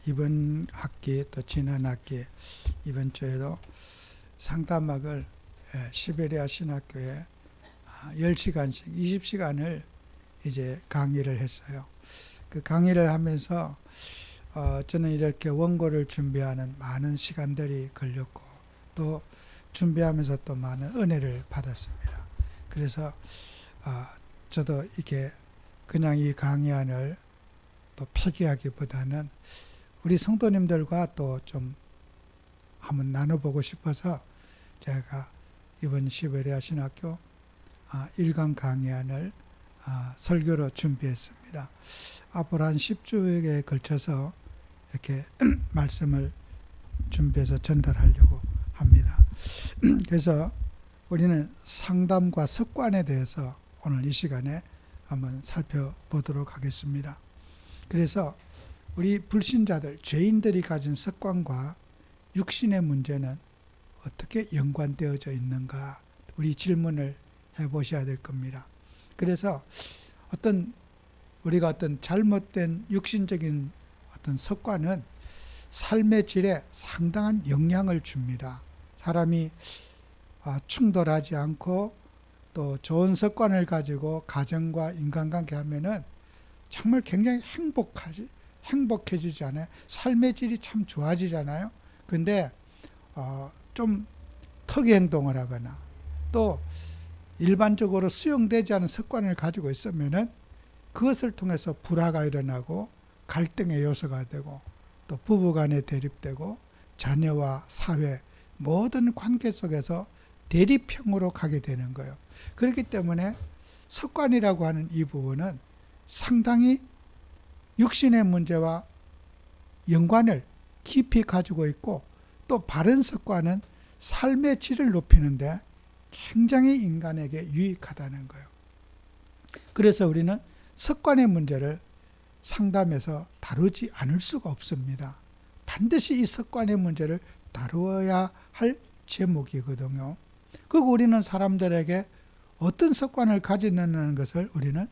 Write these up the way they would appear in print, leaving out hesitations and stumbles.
이번 학기 또 지난 학기 이번 주에도 상담학을 시베리아 신학교에 10시간씩 20시간을 이제 강의를 했어요. 그 강의를 하면서 저는 이렇게 원고를 준비하는 많은 시간들이 걸렸고 또 준비하면서 또 많은 은혜를 받았습니다. 그래서 저도 이게 그냥 이 강의안을 또 폐기하기보다는 우리 성도님들과 또 좀 한번 나눠보고 싶어서 제가 이번 시베리아 신학교 1강 강의안을 설교로 준비했습니다. 앞으로 한 10주에 걸쳐서 이렇게 말씀을 준비해서 전달하려고 합니다. 그래서 우리는 상담과 습관에 대해서 오늘 이 시간에 한번 살펴보도록 하겠습니다. 그래서 우리 불신자들, 죄인들이 가진 습관과 육신의 문제는 어떻게 연관되어져 있는가, 우리 질문을 해보셔야 될 겁니다. 그래서 우리가 어떤 잘못된 육신적인 어떤 습관은 삶의 질에 상당한 영향을 줍니다. 사람이 충돌하지 않고 또 좋은 습관을 가지고 가정과 인간관계 하면은 정말 굉장히 행복해지지 않아요? 삶의 질이 참 좋아지잖아요. 근데 좀 특이 행동을 하거나 또 일반적으로 수용되지 않은 습관을 가지고 있으면은 그것을 통해서 불화가 일어나고 갈등의 요소가 되고 또 부부간에 대립되고 자녀와 사회 모든 관계 속에서 대립형으로 가게 되는 거예요. 그렇기 때문에 습관이라고 하는 이 부분은 상당히 육신의 문제와 연관을 깊이 가지고 있고 또 바른 습관은 삶의 질을 높이는데 굉장히 인간에게 유익하다는 거예요. 그래서 우리는 습관의 문제를 상담에서 다루지 않을 수가 없습니다. 반드시 이 습관의 문제를 다루어야 할 제목이거든요. 그리고 우리는 사람들에게 어떤 습관을 가지느냐는 것을 우리는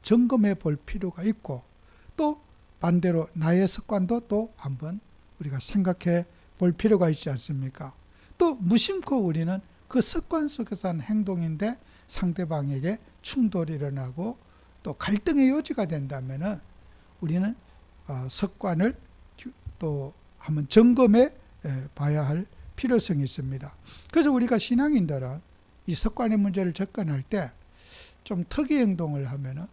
점검해 볼 필요가 있고 또 반대로 나의 습관도 또 한번 우리가 생각해 볼 필요가 있지 않습니까? 또 무심코 우리는 그 습관 속에서 하는 행동인데 상대방에게 충돌이 일어나고 또 갈등의 요지가 된다면은 우리는 습관을 또 한번 점검해 봐야 할 필요성이 있습니다. 그래서 우리가 신앙인들은 이 습관의 문제를 접근할 때 좀 특이 행동을 하면은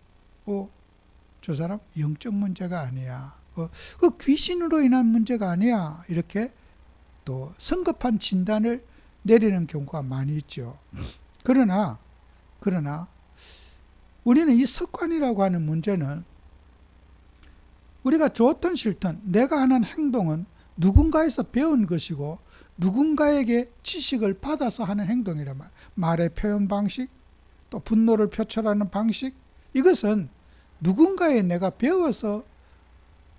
저 사람 영적 문제가 아니야. 그 귀신으로 인한 문제가 아니야. 이렇게 또 성급한 진단을 내리는 경우가 많이 있죠. 그러나 우리는 이 습관이라고 하는 문제는 우리가 좋든 싫든 내가 하는 행동은 누군가에서 배운 것이고 누군가에게 지식을 받아서 하는 행동이란 말이에요. 말의 표현 방식, 또 분노를 표출하는 방식, 이것은 누군가에 내가 배워서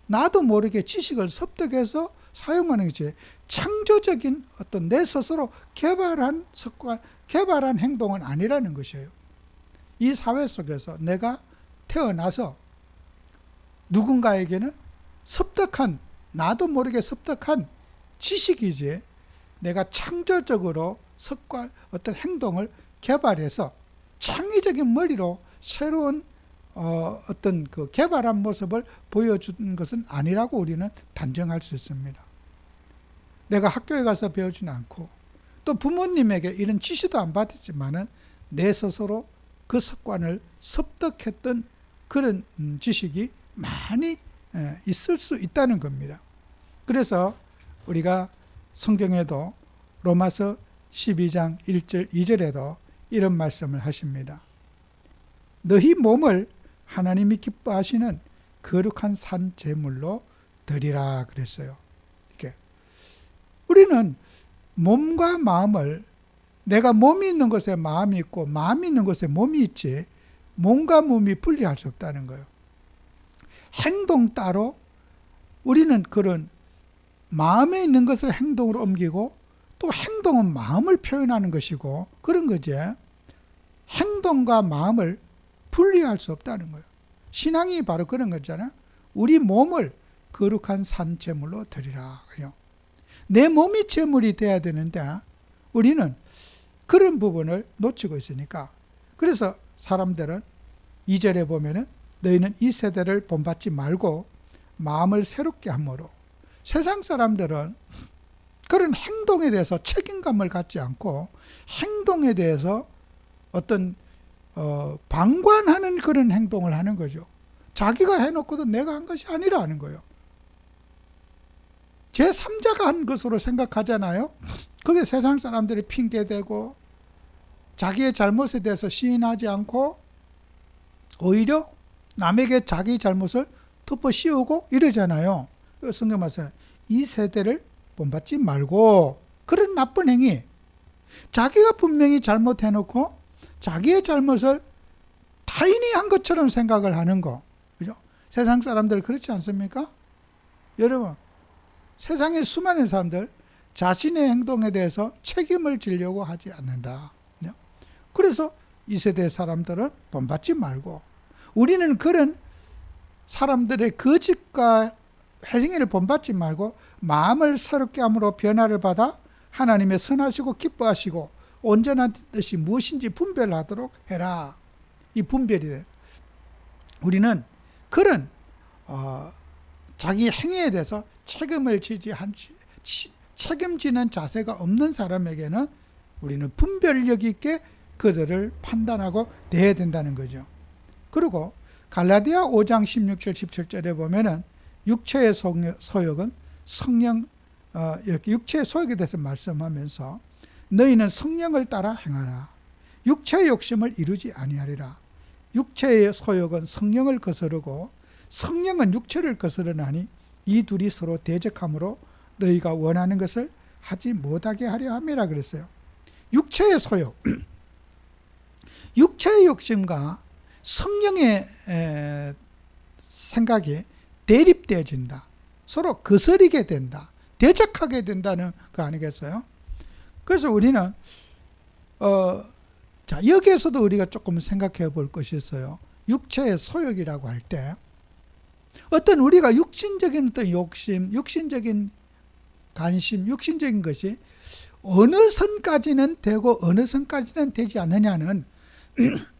나도 모르게 지식을 습득해서 사용하는 것이 창조적인 어떤 내 스스로 개발한 습관, 개발한 행동은 아니라는 것이에요. 이 사회 속에서 내가 태어나서 누군가에게는 습득한, 나도 모르게 습득한 지식이지 내가 창조적으로 습관, 어떤 행동을 개발해서 창의적인 머리로 새로운 어떤 그 개발한 모습을 보여준 것은 아니라고 우리는 단정할 수 있습니다. 내가 학교에 가서 배우지는 않고 또 부모님에게 이런 지시도 안 받았지만은 내 스스로 그 습관을 습득했던 그런 지식이 많이 있을 수 있다는 겁니다. 그래서 우리가 성경에도 로마서 12장 1절 2절에도 이런 말씀을 하십니다. 너희 몸을 하나님이 기뻐하시는 거룩한 산 제물로 드리라 그랬어요. 이렇게 우리는 몸과 마음을, 내가 몸이 있는 곳에 마음이 있고 마음이 있는 곳에 몸이 있지 몸과 몸이 분리할 수 없다는 거예요. 행동 따로 우리는 그런 마음에 있는 것을 행동으로 옮기고 또 행동은 마음을 표현하는 것이고 그런 거지. 행동과 마음을 분리할 수 없다는 거예요. 신앙이 바로 그런 거잖아요. 우리 몸을 거룩한 산 제물로 드리라. 내 몸이 제물이 돼야 되는데 우리는 그런 부분을 놓치고 있으니까, 그래서 사람들은 2절에 보면은 너희는 이 세대를 본받지 말고 마음을 새롭게 함으로, 세상 사람들은 그런 행동에 대해서 책임감을 갖지 않고 행동에 대해서 어떤 방관하는 그런 행동을 하는 거죠. 자기가 해놓고도 내가 한 것이 아니라 하는 거예요. 제3자가 한 것으로 생각하잖아요. 그게 세상 사람들이 핑계대고 자기의 잘못에 대해서 시인하지 않고 오히려 남에게 자기 잘못을 덮어 씌우고 이러잖아요. 성경 말씀, 이 세대를 본받지 말고, 그런 나쁜 행위, 자기가 분명히 잘못해놓고 자기의 잘못을 타인이 한 것처럼 생각을 하는 거, 그죠? 세상 사람들 그렇지 않습니까? 여러분, 세상의 수많은 사람들 자신의 행동에 대해서 책임을 지려고 하지 않는다. 그래서 이 세대 사람들은 본받지 말고, 우리는 그런 사람들의 거짓과 회생애를 본받지 말고 마음을 새롭게 함으로 변화를 받아 하나님의 선하시고 기뻐하시고 온전한 뜻이 무엇인지 분별하도록 해라. 이 분별이 돼요. 우리는 그런 자기 행위에 대해서 책임지는 자세가 없는 사람에게는 우리는 분별력 있게 그들을 판단하고 대해야 된다는 거죠. 그리고 갈라디아 5장 16절 17절에 보면은 육체의 소욕은 성령, 이렇게 육체의 소욕에 대해서 말씀하면서 너희는 성령을 따라 행하라. 육체의 욕심을 이루지 아니하리라. 육체의 소욕은 성령을 거스르고 성령은 육체를 거스르나니 이 둘이 서로 대적함으로 너희가 원하는 것을 하지 못하게 하려 함이라 그랬어요. 육체의 소욕, 육체의 욕심과 성령의 생각이 대립되어진다. 서로 거스리게 된다. 대적하게 된다는 거 아니겠어요? 그래서 우리는 여기에서도 우리가 조금 생각해 볼 것이 있어요. 육체의 소욕이라고 할 때 어떤 우리가 육신적인 어떤 욕심, 육신적인 관심, 육신적인 것이 어느 선까지는 되고 어느 선까지는 되지 않느냐는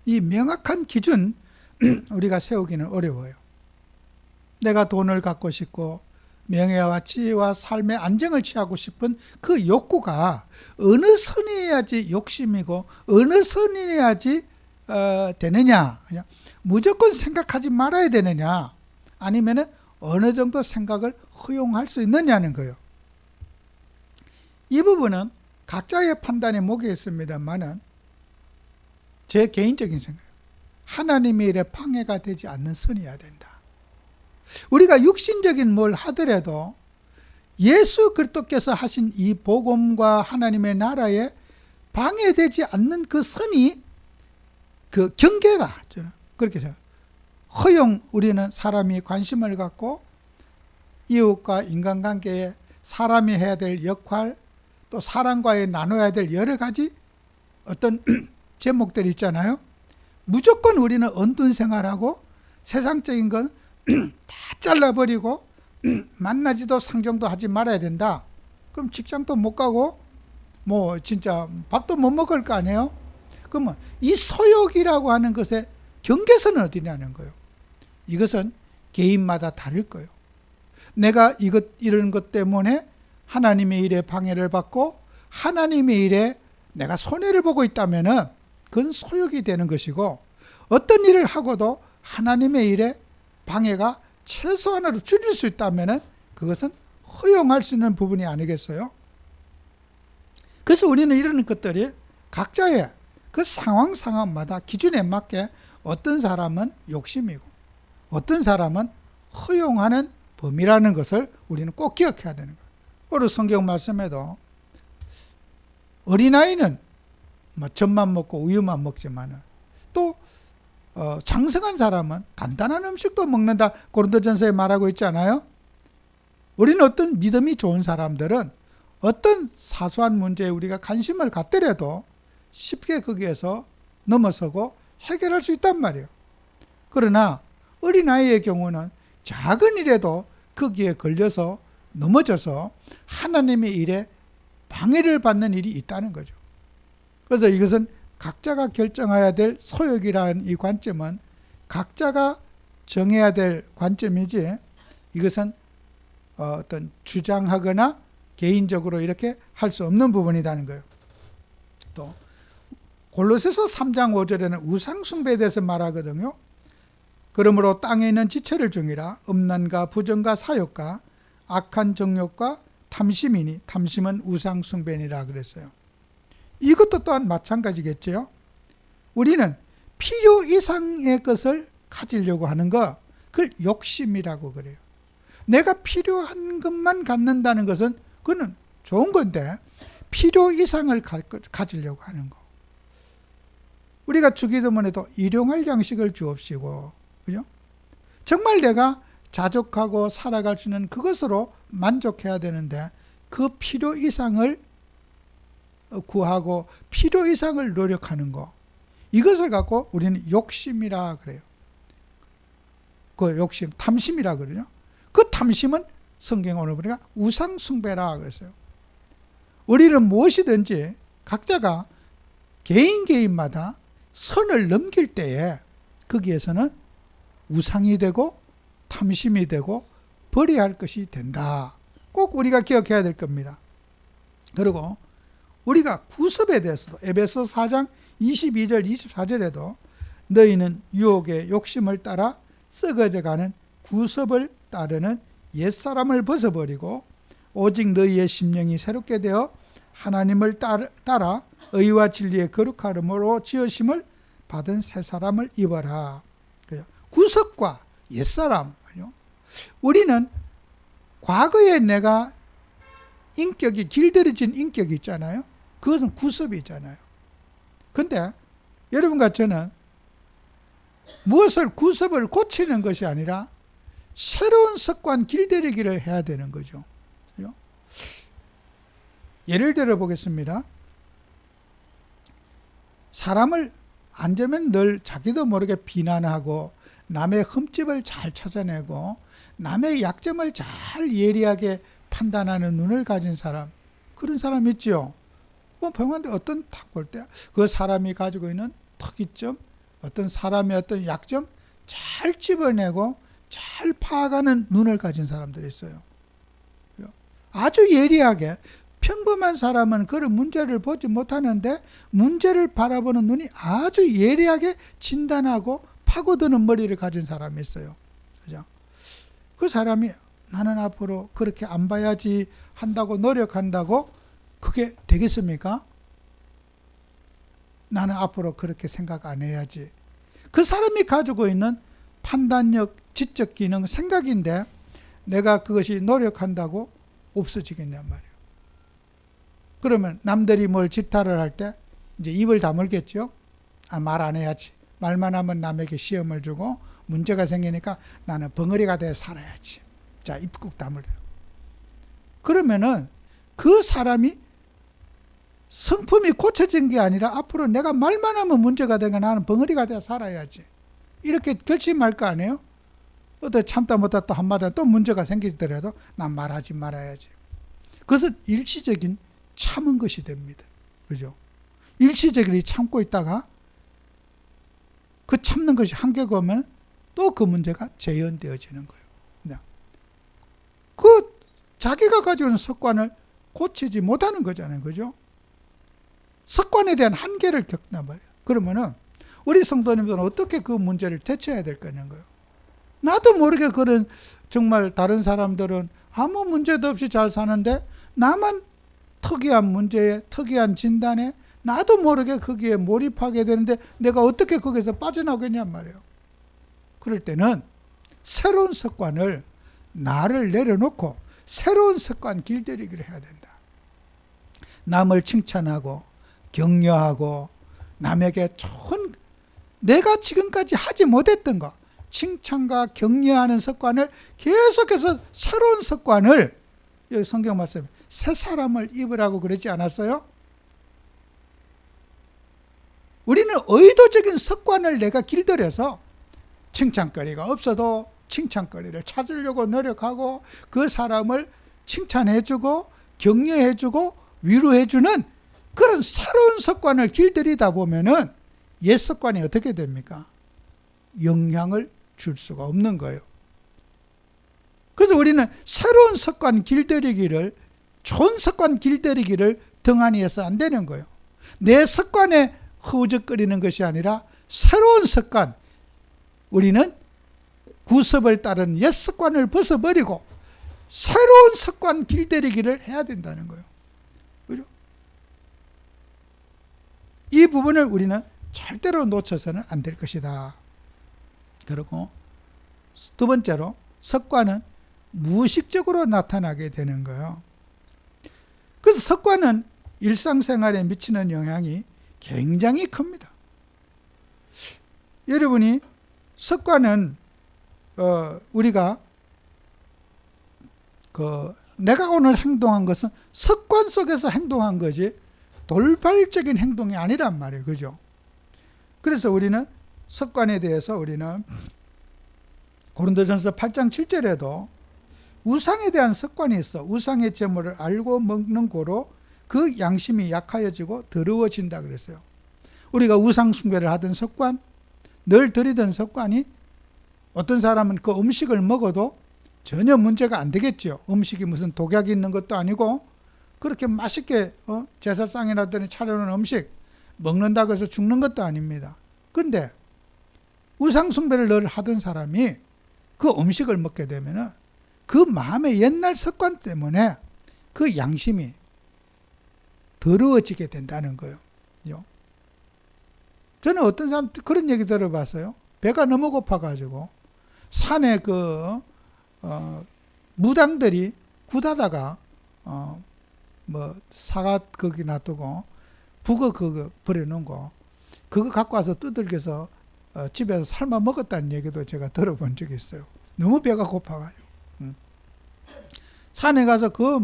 이 명확한 기준 우리가 세우기는 어려워요. 내가 돈을 갖고 싶고 명예와 지위와 삶의 안정을 취하고 싶은 그 욕구가 어느 선이어야지 욕심이고 어느 선이어야지 되느냐, 그냥 무조건 생각하지 말아야 되느냐, 아니면은 어느 정도 생각을 허용할 수 있느냐는 거예요. 이 부분은 각자의 판단에 목에 있습니다만은 제 개인적인 생각이에요. 하나님의 일에 방해가 되지 않는 선이어야 된다. 우리가 육신적인 뭘 하더라도 예수 그리스도께서 하신 이 복음과 하나님의 나라에 방해되지 않는 그 선이 그 경계다. 저는 그렇게 생각해요. 허용, 우리는 사람이 관심을 갖고 이웃과 인간관계에 사람이 해야 될 역할, 또 사람과의 나눠야 될 여러 가지 어떤 제목들이 있잖아요. 무조건 우리는 언둔 생활하고 세상적인 건 다 잘라버리고 만나지도 상종도 하지 말아야 된다. 그럼 직장도 못 가고 뭐 진짜 밥도 못 먹을 거 아니에요. 그러면 이 소욕이라고 하는 것의 경계선은 어디냐는 거예요. 이것은 개인마다 다를 거예요. 내가 이런 것 때문에 하나님의 일에 방해를 받고 하나님의 일에 내가 손해를 보고 있다면은 그건 소욕이 되는 것이고, 어떤 일을 하고도 하나님의 일에 방해가 최소한으로 줄일 수 있다면은 그것은 허용할 수 있는 부분이 아니겠어요? 그래서 우리는 이런 것들이 각자의 그 상황마다 기준에 맞게 어떤 사람은 욕심이고 어떤 사람은 허용하는 범위라는 것을 우리는 꼭 기억해야 되는 거예요. 오늘 성경 말씀에도 어린아이는 젖만 먹고 우유만 먹지만 또 장성한 사람은 간단한 음식도 먹는다. 고린도전서에 말하고 있잖아요. 우리는 어떤 믿음이 좋은 사람들은 어떤 사소한 문제에 우리가 관심을 갖더라도 쉽게 거기에서 넘어서고 해결할 수 있단 말이에요. 그러나 어린아이의 경우는 작은 일에도 거기에 걸려서 넘어져서 하나님의 일에 방해를 받는 일이 있다는 거죠. 그래서 이것은 각자가 결정해야 될 소욕이라는 이 관점은 각자가 정해야 될 관점이지, 이것은 어떤 주장하거나 개인적으로 이렇게 할 수 없는 부분이라는 거예요. 또 골로새서 3장 5절에는 우상숭배에 대해서 말하거든요. 그러므로 땅에 있는 지체를 중이라 음란과 부정과 사욕과 악한 정욕과 탐심이니 탐심은 우상숭배니라 그랬어요. 이것도 또한 마찬가지겠죠. 우리는 필요 이상의 것을 가지려고 하는 거, 그걸 욕심이라고 그래요. 내가 필요한 것만 갖는다는 것은 그건 좋은 건데 필요 이상을 가지려고 하는 거. 우리가 주기도문에도 일용할 양식을 주옵시고, 그죠? 정말 내가 자족하고 살아갈 수 있는 그것으로 만족해야 되는데 그 필요 이상을 구하고 필요 이상을 노력하는 거, 이것을 갖고 우리는 욕심이라 그래요. 그 욕심, 탐심이라 그러죠. 그 탐심은 성경 오늘 보니까 우상숭배라 그랬어요. 우리는 무엇이든지 각자가 개인마다 선을 넘길 때에 거기에서는 우상이 되고 탐심이 되고 버려야 할 것이 된다. 꼭 우리가 기억해야 될 겁니다. 그리고 우리가 구습에 대해서도 에베소 4장 22절 24절에도 너희는 유혹의 욕심을 따라 썩어져가는 구습을 따르는 옛사람을 벗어버리고 오직 너희의 심령이 새롭게 되어 하나님을 따라 의와 진리의 거룩함으로 지으심을 받은 새 사람을 입어라. 구습과 옛사람. 우리는 과거에 내가 인격이 길들여진 인격이 있잖아요. 그것은 구습이잖아요. 근데 여러분과 저는 무엇을 구습을 고치는 것이 아니라 새로운 습관 길들이기를 해야 되는 거죠. 예를 들어 보겠습니다. 사람을 앉으면 늘 자기도 모르게 비난하고 남의 흠집을 잘 찾아내고 남의 약점을 잘 예리하게 판단하는 눈을 가진 사람, 그런 사람 있죠. 뭐 병원에 어떤 탁 볼 때 그 사람이 가지고 있는 특이점, 어떤 사람의 어떤 약점 잘 집어내고 잘 파악하는 눈을 가진 사람들이 있어요. 아주 예리하게, 평범한 사람은 그런 문제를 보지 못하는데 문제를 바라보는 눈이 아주 예리하게 진단하고 파고드는 머리를 가진 사람이 있어요. 그죠? 그 사람이 나는 앞으로 그렇게 안 봐야지 한다고 노력한다고 그게 되겠습니까? 나는 앞으로 그렇게 생각 안 해야지. 그 사람이 가지고 있는 판단력, 지적 기능, 생각인데 내가 그것이 노력한다고 없어지겠냔 말이에요. 그러면 남들이 뭘 질타를 할 때 이제 입을 다물겠죠. 말 안 해야지. 말만 하면 남에게 시험을 주고 문제가 생기니까 나는 벙어리가 돼 살아야지. 자, 입 꾹 다물어요. 그러면은 그 사람이 성품이 고쳐진 게 아니라 앞으로 내가 말만 하면 문제가 되니까 나는 벙어리가 돼 살아야지. 이렇게 결심할 거 아니에요? 어떻게 참다 못하다 또 한마디 또 문제가 생기더라도 난 말하지 말아야지. 그것은 일시적인 참은 것이 됩니다. 그죠? 일시적으로 참고 있다가 그 참는 것이 한계가 오면 또 그 문제가 재현되어지는 거예요. 그 자기가 가지고 있는 습관을 고치지 못하는 거잖아요. 그죠? 습관에 대한 한계를 겪나 말이에요. 그러면은 우리 성도님들은 어떻게 그 문제를 대처해야 될 거냐는 거예요. 나도 모르게 그런 정말 다른 사람들은 아무 문제도 없이 잘 사는데 나만 특이한 문제에 특이한 진단에 나도 모르게 거기에 몰입하게 되는데 내가 어떻게 거기서 빠져나오겠냔 말이에요. 그럴 때는 새로운 습관을 나를 내려놓고 새로운 습관 길들이기를 해야 된다. 남을 칭찬하고 격려하고 남에게 좋은 내가 지금까지 하지 못했던 거 칭찬과 격려하는 습관을 계속해서 새로운 습관을 여기 성경 말씀에 새 사람을 입으라고 그러지 않았어요? 우리는 의도적인 습관을 내가 길들여서 칭찬거리가 없어도 칭찬거리를 찾으려고 노력하고 그 사람을 칭찬해주고 격려해주고 위로해주는 그런 새로운 습관을 길들이다 보면은 옛 습관이 어떻게 됩니까? 영향을 줄 수가 없는 거예요. 그래서 우리는 새로운 습관 길들이기를, 좋은 습관 길들이기를 등한히 해서 안 되는 거예요. 내 습관에 허우적거리는 것이 아니라 새로운 습관, 우리는 구습을 따른 옛 습관을 벗어버리고 새로운 습관 길들이기를 해야 된다는 거예요. 그죠? 이 부분을 우리는 절대로 놓쳐서는 안 될 것이다. 그리고 두 번째로 습관은 무의식적으로 나타나게 되는 거예요. 그래서 습관은 일상생활에 미치는 영향이 굉장히 큽니다. 여러분이 습관은 우리가 내가 오늘 행동한 것은 습관 속에서 행동한 거지 돌발적인 행동이 아니란 말이에요. 그죠? 그래서 우리는 습관에 대해서 우리는 고린도전서 8장 7절에도 우상에 대한 습관이 있어 우상의 제물을 알고 먹는 고로 그 양심이 약하여지고 더러워진다 그랬어요. 우리가 우상 숭배를 하던 습관, 늘 들이던 습관이 어떤 사람은 그 음식을 먹어도 전혀 문제가 안 되겠죠. 음식이 무슨 독약이 있는 것도 아니고 그렇게 맛있게 제사상이라더니 차려놓은 음식 먹는다고 해서 죽는 것도 아닙니다. 근데 우상 숭배를 늘 하던 사람이 그 음식을 먹게 되면은 그 마음의 옛날 습관 때문에 그 양심이 더러워지게 된다는 거예요. 저는 어떤 사람 그런 얘기 들어봤어요. 배가 너무 고파가지고 산에 무당들이 굿하다가 사과 거기 놔두고 북어 그거 버려놓은 거 그거 갖고 와서 두들겨서 집에서 삶아 먹었다는 얘기도 제가 들어본 적이 있어요. 너무 배가 고파가지고 산에 가서 북어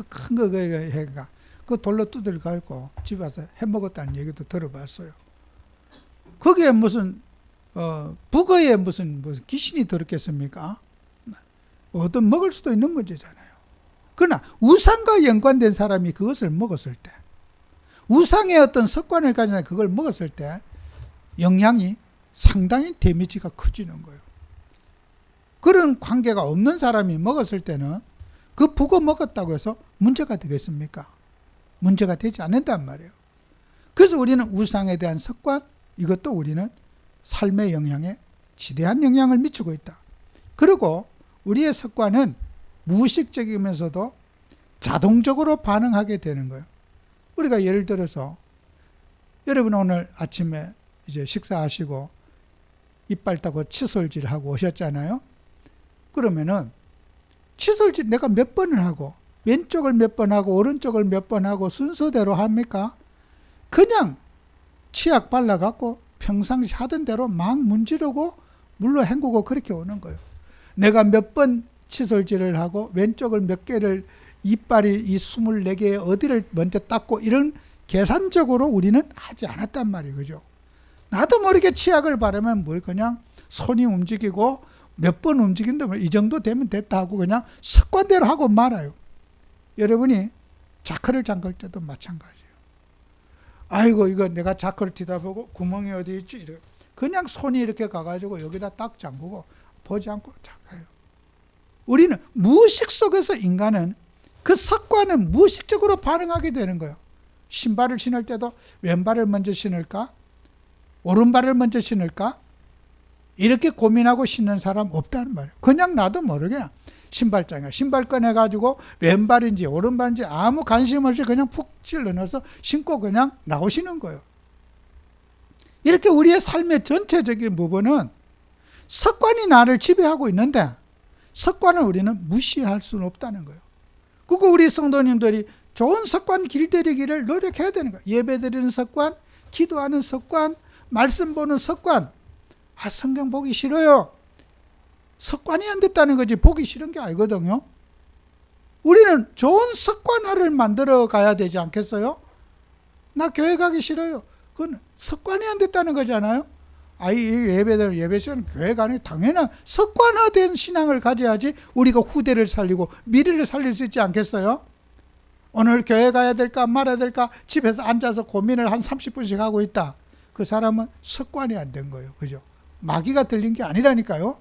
큰 거 해가 그 돌로 두들가지고 집에 와서 해 먹었다는 얘기도 들어봤어요. 거기에 무슨 북어에 무슨 귀신이 들었겠습니까? 어떤 먹을 수도 있는 문제잖아요. 그러나 우상과 연관된 사람이 그것을 먹었을 때, 우상의 어떤 습관을 가진 그걸 먹었을 때 영향이 상당히 데미지가 커지는 거예요. 그런 관계가 없는 사람이 먹었을 때는 그 북어 먹었다고 해서 문제가 되겠습니까? 문제가 되지 않는단 말이에요. 그래서 우리는 우상에 대한 습관, 이것도 우리는 삶의 영향에 지대한 영향을 미치고 있다. 그리고 우리의 습관은 무의식적이면서도 자동적으로 반응하게 되는 거예요. 우리가 예를 들어서 여러분 오늘 아침에 이제 식사하시고 이빨 따고 칫솔질하고 오셨잖아요. 그러면은 칫솔질 내가 몇 번을 하고 왼쪽을 몇 번 하고 오른쪽을 몇 번 하고 순서대로 합니까? 그냥 치약 발라갖고 평상시 하던 대로 막 문지르고 물로 헹구고 그렇게 오는 거예요. 내가 몇 번 칫솔질을 하고 왼쪽을 몇 개를 이빨이 이 24개의 어디를 먼저 닦고 이런 계산적으로 우리는 하지 않았단 말이에요. 그죠? 나도 모르게 치약을 바르면 뭘 그냥 손이 움직이고 몇 번 움직인다 이 정도 되면 됐다 하고 그냥 습관대로 하고 말아요. 여러분이 자크를 잠글 때도 마찬가지예요. 아이고 이거 내가 자크를 뒤다보고 구멍이 어디 있지? 이래. 그냥 손이 이렇게 가가지고 여기다 딱 잠그고 보지 않고 잠가요. 우리는 무의식 속에서 인간은 그 습관은 무의식적으로 반응하게 되는 거예요. 신발을 신을 때도 왼발을 먼저 신을까? 오른발을 먼저 신을까? 이렇게 고민하고 신는 사람 없다는 말이에요. 그냥 나도 모르게 신발장에 신발 꺼내가지고 왼발인지 오른발인지 아무 관심 없이 그냥 푹 찔러 넣어서 신고 그냥 나오시는 거예요. 이렇게 우리의 삶의 전체적인 부분은 습관이 나를 지배하고 있는데 습관을 우리는 무시할 수는 없다는 거예요. 그리고 우리 성도님들이 좋은 습관 길들이기를 노력해야 되는 거예요. 예배드리는 습관, 기도하는 습관, 말씀 보는 습관. 성경 보기 싫어요. 습관이 안 됐다는 거지 보기 싫은 게 아니거든요. 우리는 좋은 습관화를 만들어 가야 되지 않겠어요? 나 교회 가기 싫어요. 그건 습관이 안 됐다는 거잖아요. 아이 예배들 예배 시간 교회 가는 당연한 습관화된 신앙을 가져야지 우리가 후대를 살리고 미래를 살릴 수 있지 않겠어요? 오늘 교회 가야 될까 말아야 될까 집에서 앉아서 고민을 한 30분씩 하고 있다. 그 사람은 습관이 안 된 거예요. 그죠? 마귀가 들린 게 아니라니까요.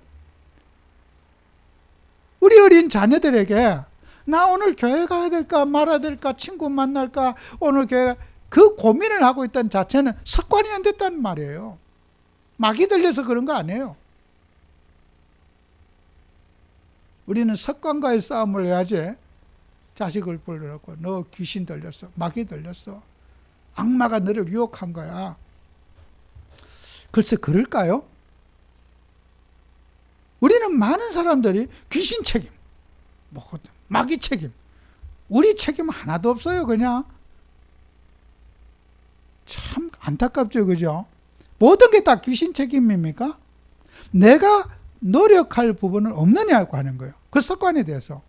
우리 어린 자녀들에게 나 오늘 교회 가야 될까 말아야 될까 친구 만날까 오늘 교회 그 고민을 하고 있다는 자체는 습관이 안 됐다는 말이에요. 마귀 들려서 그런 거 아니에요. 우리는 습관과의 싸움을 해야지. 자식을 불러놓고 너 귀신 들렸어. 마귀 들렸어. 악마가 너를 유혹한 거야. 글쎄 그럴까요? 우리는 많은 사람들이 귀신 책임, 마귀 책임, 우리 책임 하나도 없어요. 그냥 참 안타깝죠. 그죠? 모든 게 다 귀신 책임입니까? 내가 노력할 부분은 없느냐고 하는 거예요. 그 습관에 대해서.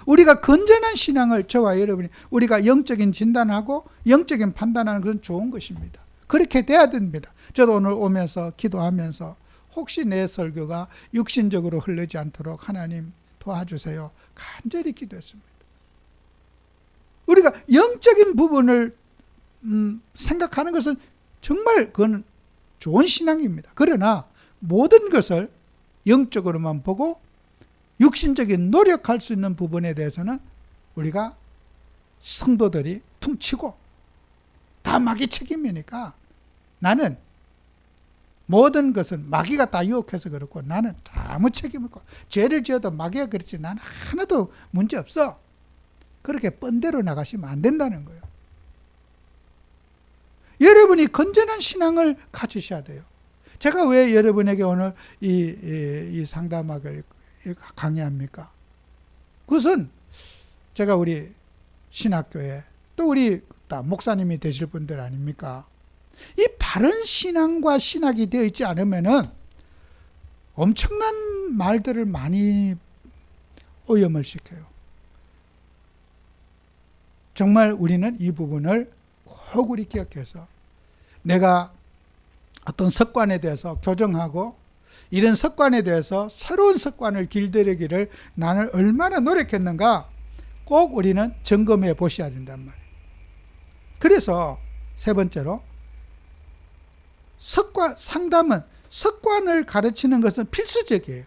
우리가 건전한 신앙을 저와 여러분이 우리가 영적인 진단하고 영적인 판단하는 것은 좋은 것입니다. 그렇게 돼야 됩니다. 저도 오늘 오면서 기도하면서 혹시 내 설교가 육신적으로 흐르지 않도록 하나님 도와주세요. 간절히 기도했습니다. 우리가 영적인 부분을 생각하는 것은 정말 그건 좋은 신앙입니다. 그러나 모든 것을 영적으로만 보고 육신적인 노력할 수 있는 부분에 대해서는 우리가 성도들이 퉁치고 다 마귀 책임이니까 나는 모든 것은 마귀가 다 유혹해서 그렇고 나는 아무 책임 없고 죄를 지어도 마귀가 그렇지 나는 하나도 문제 없어. 그렇게 뻔대로 나가시면 안 된다는 거예요. 여러분이 건전한 신앙을 가지셔야 돼요. 제가 왜 여러분에게 오늘 이 상담학을 강의합니까? 그것은 제가 우리 신학교에 또 우리 목사님이 되실 분들 아닙니까? 이 바른 신앙과 신학이 되어 있지 않으면은 엄청난 말들을 많이 오염을 시켜요. 정말 우리는 이 부분을 꼭 우리 기억해서 내가 어떤 습관에 대해서 교정하고 이런 습관에 대해서 새로운 습관을 길들이기를 나는 얼마나 노력했는가 꼭 우리는 점검해 보셔야 된단 말이에요. 그래서 세 번째로 상담은 습관을 가르치는 것은 필수적이에요.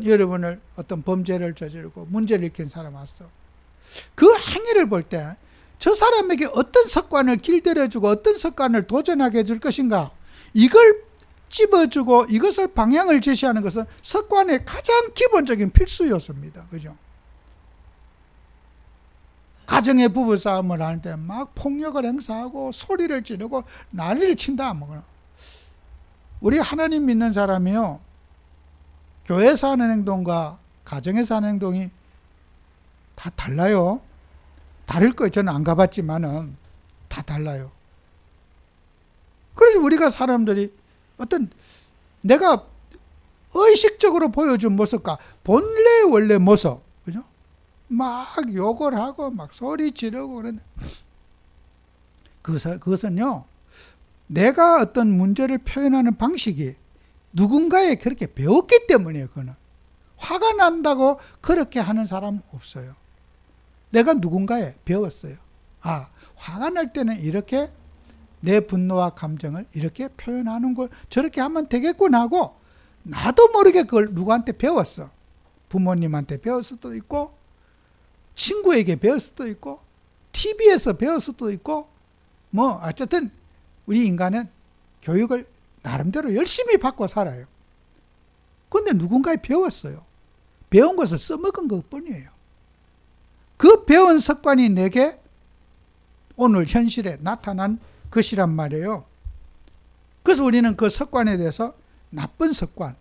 여러분을 어떤 범죄를 저지르고 문제를 일으킨 사람 왔어. 그 행위를 볼 때 저 사람에게 어떤 습관을 길들여주고 어떤 습관을 도전하게 해줄 것인가 이걸 찝어주고 이것을 방향을 제시하는 것은 습관의 가장 기본적인 필수 요소입니다. 그죠? 가정의 부부싸움을 할 때 막 폭력을 행사하고 소리를 지르고 난리를 친다. 우리 하나님 믿는 사람이요. 교회에서 하는 행동과 가정에서 하는 행동이 다 달라요. 다를 거예요. 저는 안 가봤지만은 다 달라요. 그래서 우리가 사람들이 내가 의식적으로 보여준 모습과 본래 원래 모습, 그죠? 막 욕을 하고 막 소리 지르고 그러는데 그것은요, 내가 어떤 문제를 표현하는 방식이 누군가에 그렇게 배웠기 때문이에요. 그거는 화가 난다고 그렇게 하는 사람 없어요. 내가 누군가에 배웠어요. 화가 날 때는 이렇게 내 분노와 감정을 이렇게 표현하는 걸 저렇게 하면 되겠군 하고 나도 모르게 그걸 누구한테 배웠어. 부모님한테 배울 수도 있고 친구에게 배울 수도 있고 TV에서 배울 수도 있고 어쨌든 우리 인간은 교육을 나름대로 열심히 받고 살아요. 그런데 누군가에 배웠어요. 배운 것을 써먹은 것뿐이에요. 그 배운 습관이 내게 오늘 현실에 나타난 것이란 말이에요. 그래서 우리는 그 습관에 대해서 나쁜 습관,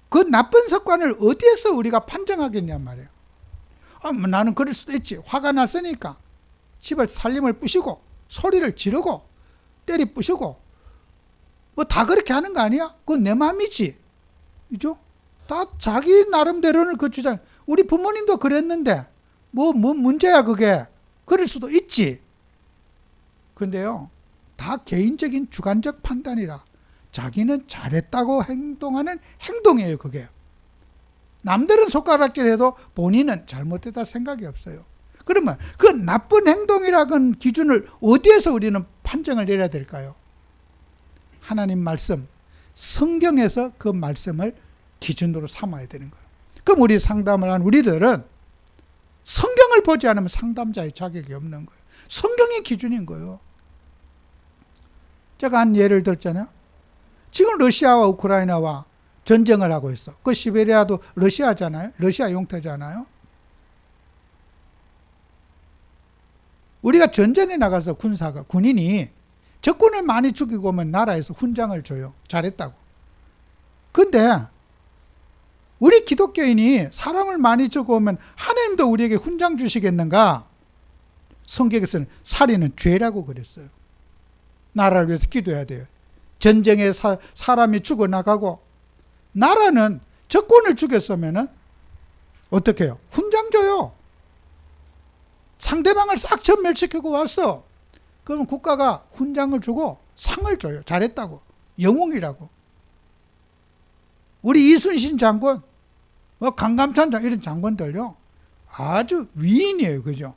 그 나쁜 습관을 어디에서 우리가 판정하겠냐 말이에요. 나는 그럴 수도 있지. 화가 났으니까 집을 살림을 부시고 소리를 지르고 때리 부시고 다 그렇게 하는 거 아니야? 그건 내 마음이지. 그죠? 다 자기 나름대로는 그 주장. 우리 부모님도 그랬는데 뭐 문제야 그게. 그럴 수도 있지. 근데요, 다 개인적인 주관적 판단이라. 자기는 잘했다고 행동하는 행동이에요, 그게. 남들은 손가락질해도 본인은 잘못했다 생각이 없어요. 그러면 그 나쁜 행동이라는 기준을 어디에서 우리는 판정을 내려야 될까요? 하나님 말씀, 성경에서 그 말씀을 기준으로 삼아야 되는 거예요. 그럼 우리 상담을 한 우리들은 성경을 보지 않으면 상담자의 자격이 없는 거예요. 성경이 기준인 거예요. 제가 한 예를 들었잖아요. 지금 러시아와 우크라이나와 전쟁을 하고 있어. 그 시베리아도 러시아잖아요. 러시아 용토잖아요. 우리가 전쟁에 나가서 군인이 적군을 많이 죽이고 오면 나라에서 훈장을 줘요. 잘했다고. 근데 우리 기독교인이 사람을 많이 죽어오면 하나님도 우리에게 훈장 주시겠는가? 성경에서는 살인은 죄라고 그랬어요. 나라를 위해서 기도해야 돼요. 전쟁에 사람이 죽어나가고 나라는 적군을 죽였으면 어떻게 해요? 훈장 줘요. 상대방을 싹 전멸시키고 왔어. 그러면 국가가 훈장을 주고 상을 줘요. 잘했다고. 영웅이라고. 우리 이순신 장군, 강감찬 장군 이런 장군들요. 아주 위인이에요. 그죠?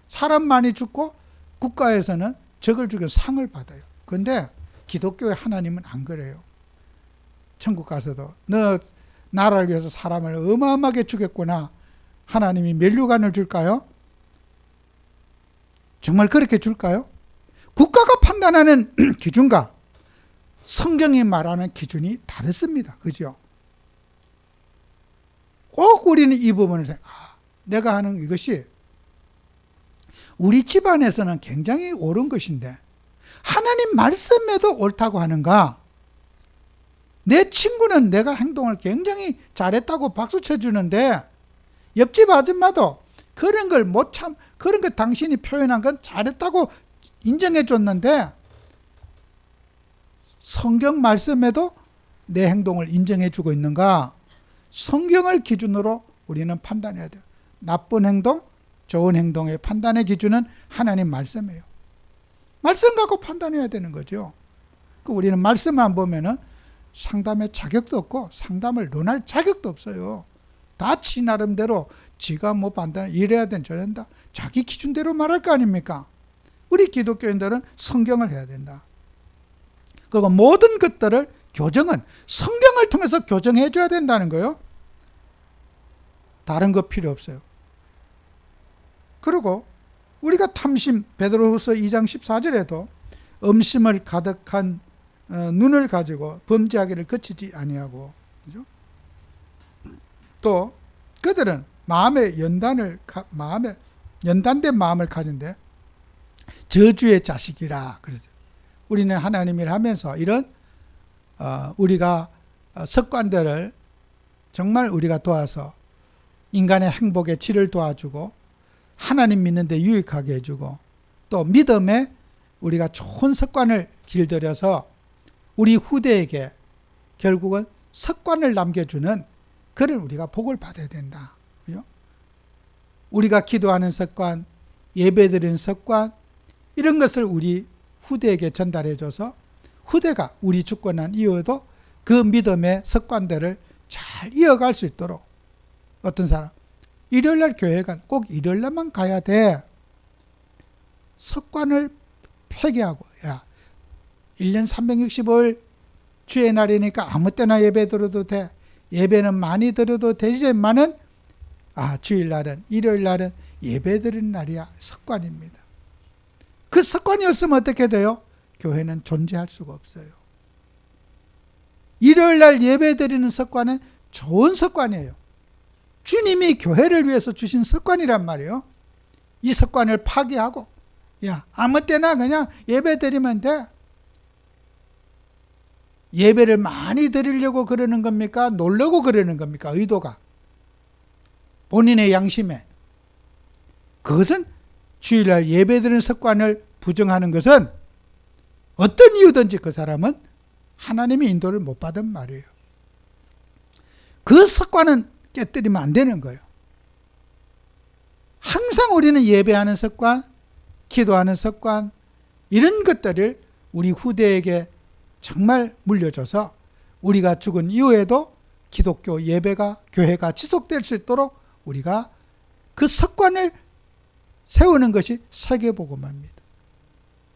사람 많이 죽고 국가에서는 적을 죽여 상을 받아요. 그런데 기독교의 하나님은 안 그래요. 천국 가서도 너 나라를 위해서 사람을 어마어마하게 죽였구나. 하나님이 면류관을 줄까요? 정말 그렇게 줄까요? 국가가 판단하는 기준과 성경이 말하는 기준이 다릅니다. 그죠? 꼭 우리는 이 부분을 내가 하는 이것이 우리 집안에서는 굉장히 옳은 것인데 하나님 말씀에도 옳다고 하는가? 내 친구는 내가 행동을 굉장히 잘했다고 박수 쳐주는데 옆집 아줌마도 그런 걸 그런 거 당신이 표현한 건 잘했다고 인정해 줬는데 성경 말씀에도 내 행동을 인정해 주고 있는가? 성경을 기준으로 우리는 판단해야 돼요. 나쁜 행동, 좋은 행동의 판단의 기준은 하나님 말씀이에요. 말씀 갖고 판단해야 되는 거죠. 우리는 말씀만 보면은 상담의 자격도 없고 상담을 논할 자격도 없어요. 다 지 나름대로 지가 뭐 판단 이래야 된다 저런다 자기 기준대로 말할 거 아닙니까? 우리 기독교인들은 성경을 해야 된다. 그리고 모든 것들을 교정은 성경을 통해서 교정해 줘야 된다는 거예요. 다른 거 필요 없어요. 그리고 우리가 탐심, 베드로후서 2장 14절에도 음심을 가득한 눈을 가지고 범죄하기를 그치지 아니하고, 그죠? 또 그들은 마음에 연단된 마음을 가진데 저주의 자식이라 그러죠. 우리는 하나님을 하면서 이런 우리가 습관들을 정말 우리가 도와서 인간의 행복의 질을 도와주고 하나님 믿는 데 유익하게 해주고 또 믿음에 우리가 좋은 습관을 길들여서 우리 후대에게 결국은 습관을 남겨주는 그런 우리가 복을 받아야 된다. 그죠? 우리가 기도하는 습관, 예배드리는 습관 이런 것을 우리 후대에게 전달해줘서 후대가 우리 죽고 난 이후에도 그 믿음의 습관들을 잘 이어갈 수 있도록 어떤 사람 일요일날 교회 꼭 일요일날만 가야 돼. 습관을 폐기하고 1년 365일 주의 날이니까 아무 때나 예배 드려도 돼. 예배는 많이 드려도 되지만은 주일날은 일요일날은 예배 드리는 날이야. 습관입니다. 그 습관이 없으면 어떻게 돼요? 교회는 존재할 수가 없어요. 일요일날 예배 드리는 습관은 좋은 습관이에요. 주님이 교회를 위해서 주신 습관이란 말이에요. 이 습관을 파기하고 아무 때나 그냥 예배 드리면 돼. 예배를 많이 드리려고 그러는 겁니까? 놀려고 그러는 겁니까? 의도가. 본인의 양심에. 그것은 주일날 예배 드리는 습관을 부정하는 것은 어떤 이유든지 그 사람은 하나님의 인도를 못 받은 말이에요. 그 습관은 깨뜨리면 안 되는 거예요. 항상 우리는 예배하는 습관, 기도하는 습관 이런 것들을 우리 후대에게 정말 물려줘서 우리가 죽은 이후에도 기독교 예배가, 교회가 지속될 수 있도록 우리가 그 습관을 세우는 것이 세계복음화입니다.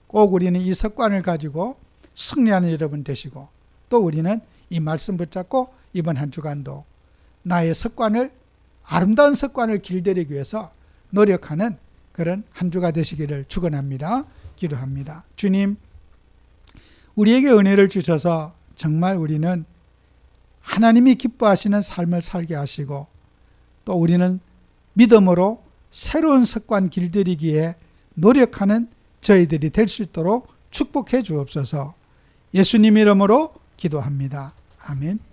꼭 우리는 이 습관을 가지고 승리하는 여러분 되시고, 또 우리는 이 말씀 붙잡고 이번 한 주간도 나의 습관을, 아름다운 습관을 길들이기 위해서 노력하는 그런 한 주가 되시기를 축원합니다. 기도합니다. 주님, 우리에게 은혜를 주셔서 정말 우리는 하나님이 기뻐하시는 삶을 살게 하시고, 또 우리는 믿음으로 새로운 습관 길들이기에 노력하는 저희들이 될 수 있도록 축복해 주옵소서. 예수님 이름으로 기도합니다. 아멘.